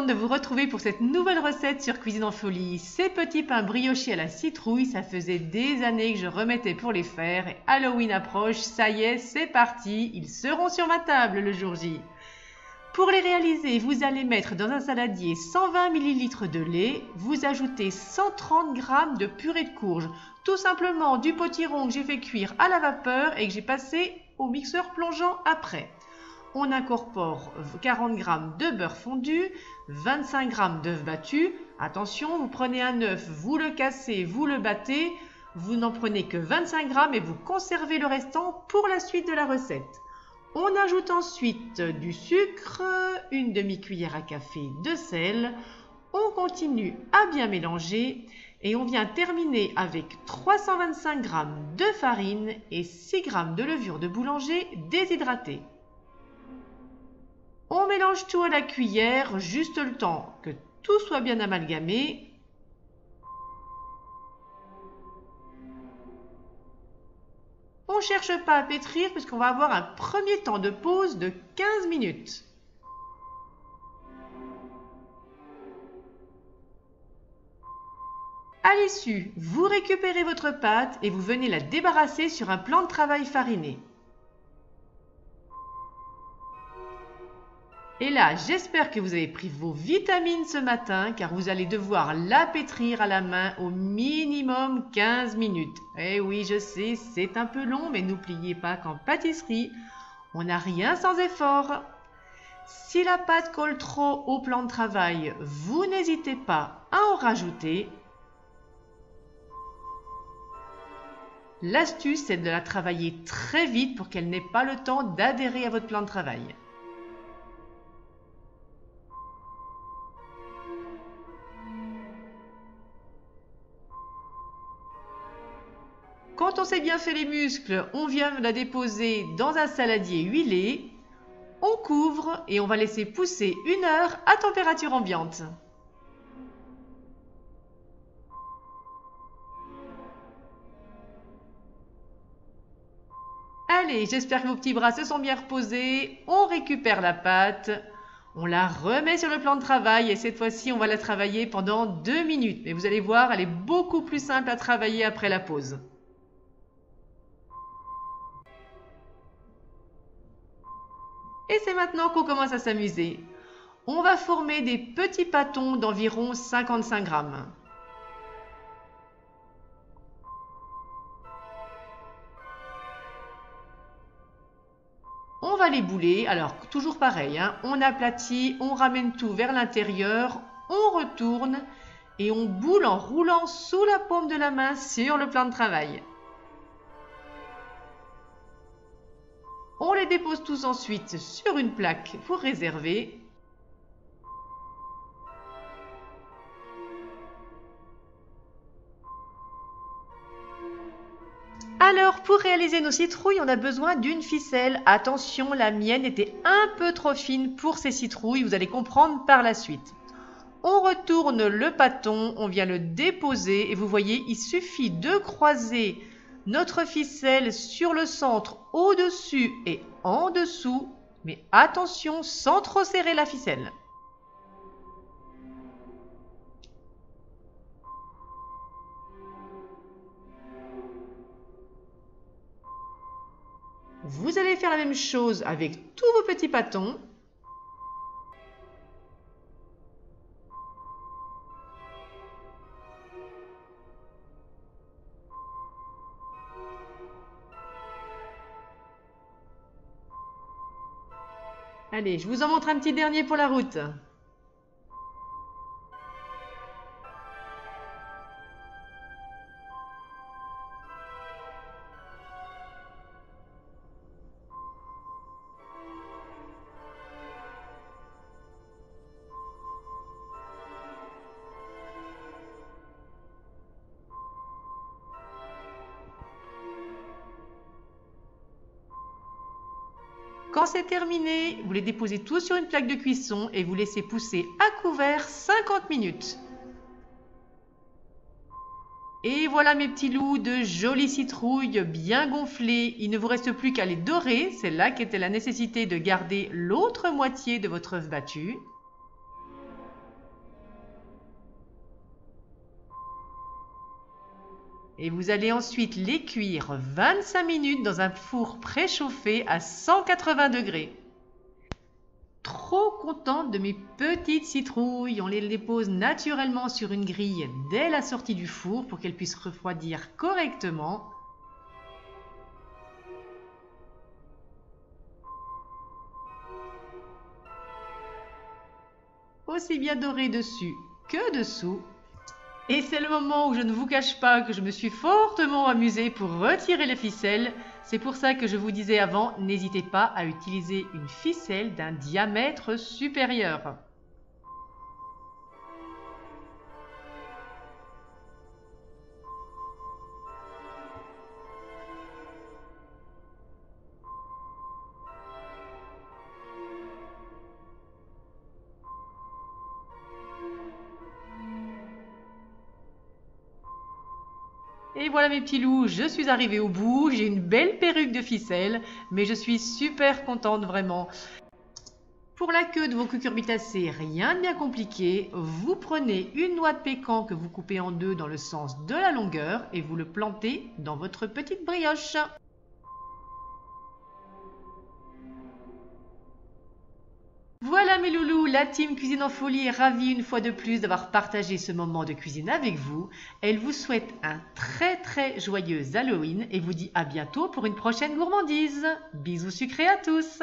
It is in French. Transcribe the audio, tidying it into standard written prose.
de vous retrouver pour cette nouvelle recette sur Cuisine en Folie. Ces petits pains briochés à la citrouille, ça faisait des années que je remettais pour les faire. Et Halloween approche, ça y est, c'est parti, ils seront sur ma table le jour J. Pour les réaliser, vous allez mettre dans un saladier 120 ml de lait, vous ajoutez 130 g de purée de courge, tout simplement du potiron que j'ai fait cuire à la vapeur et que j'ai passé au mixeur plongeant après. On incorpore 40 g de beurre fondu, 25 g d'œufs battus. Attention, vous prenez un œuf, vous le cassez, vous le battez. Vous n'en prenez que 25 g et vous conservez le restant pour la suite de la recette. On ajoute ensuite du sucre, une demi-cuillère à café de sel. On continue à bien mélanger et on vient terminer avec 325 g de farine et 6 g de levure de boulanger déshydratée. On mélange tout à la cuillère, juste le temps que tout soit bien amalgamé. On ne cherche pas à pétrir puisqu'on va avoir un premier temps de pause de 15 minutes. À l'issue, vous récupérez votre pâte et vous venez la débarrasser sur un plan de travail fariné. Et là, j'espère que vous avez pris vos vitamines ce matin car vous allez devoir la pétrir à la main au minimum 15 minutes. Eh oui, je sais, c'est un peu long, mais n'oubliez pas qu'en pâtisserie, on n'a rien sans effort. Si la pâte colle trop au plan de travail, vous n'hésitez pas à en rajouter. L'astuce, c'est de la travailler très vite pour qu'elle n'ait pas le temps d'adhérer à votre plan de travail. Quand on s'est bien fait les muscles, on vient la déposer dans un saladier huilé, on couvre et on va laisser pousser 1 heure à température ambiante. Allez, j'espère que vos petits bras se sont bien reposés, on récupère la pâte, on la remet sur le plan de travail et cette fois-ci on va la travailler pendant 2 minutes. Mais vous allez voir, elle est beaucoup plus simple à travailler après la pause. Et c'est maintenant qu'on commence à s'amuser. On va former des petits pâtons d'environ 55 g. On va les bouler, alors toujours pareil, on aplatit, on ramène tout vers l'intérieur, on retourne et on boule en roulant sous la paume de la main sur le plan de travail. On les dépose tous ensuite sur une plaque pour réserver. Alors, pour réaliser nos citrouilles, on a besoin d'une ficelle. Attention, la mienne était un peu trop fine pour ces citrouilles, vous allez comprendre par la suite. On retourne le pâton, on vient le déposer et vous voyez, il suffit de croiser notre ficelle sur le centre, au-dessus et en dessous, mais attention, sans trop serrer la ficelle. Vous allez faire la même chose avec tous vos petits pâtons. Allez, je vous en montre un petit dernier pour la route. Quand c'est terminé, vous les déposez tous sur une plaque de cuisson et vous laissez pousser à couvert 50 minutes. Et voilà mes petits loups, de jolies citrouilles bien gonflées. Il ne vous reste plus qu'à les dorer. C'est là qu'était la nécessité de garder l'autre moitié de votre œuf battu. Et vous allez ensuite les cuire 25 minutes dans un four préchauffé à 180 degrés. Trop contente de mes petites citrouilles, on les dépose naturellement sur une grille dès la sortie du four pour qu'elles puissent refroidir correctement. Aussi bien doré dessus que dessous. Et c'est le moment où je ne vous cache pas que je me suis fortement amusée pour retirer les ficelles. C'est pour ça que je vous disais avant, n'hésitez pas à utiliser une ficelle d'un diamètre supérieur. Et voilà mes petits loups, je suis arrivée au bout, j'ai une belle perruque de ficelle, mais je suis super contente vraiment. Pour la queue de vos cucurbitacées, rien de bien compliqué, vous prenez une noix de pécan que vous coupez en deux dans le sens de la longueur et vous le plantez dans votre petite brioche. Voilà mes loulous, la team Cuisine en Folie est ravie une fois de plus d'avoir partagé ce moment de cuisine avec vous. Elle vous souhaite un très joyeux Halloween et vous dit à bientôt pour une prochaine gourmandise. Bisous sucrés à tous!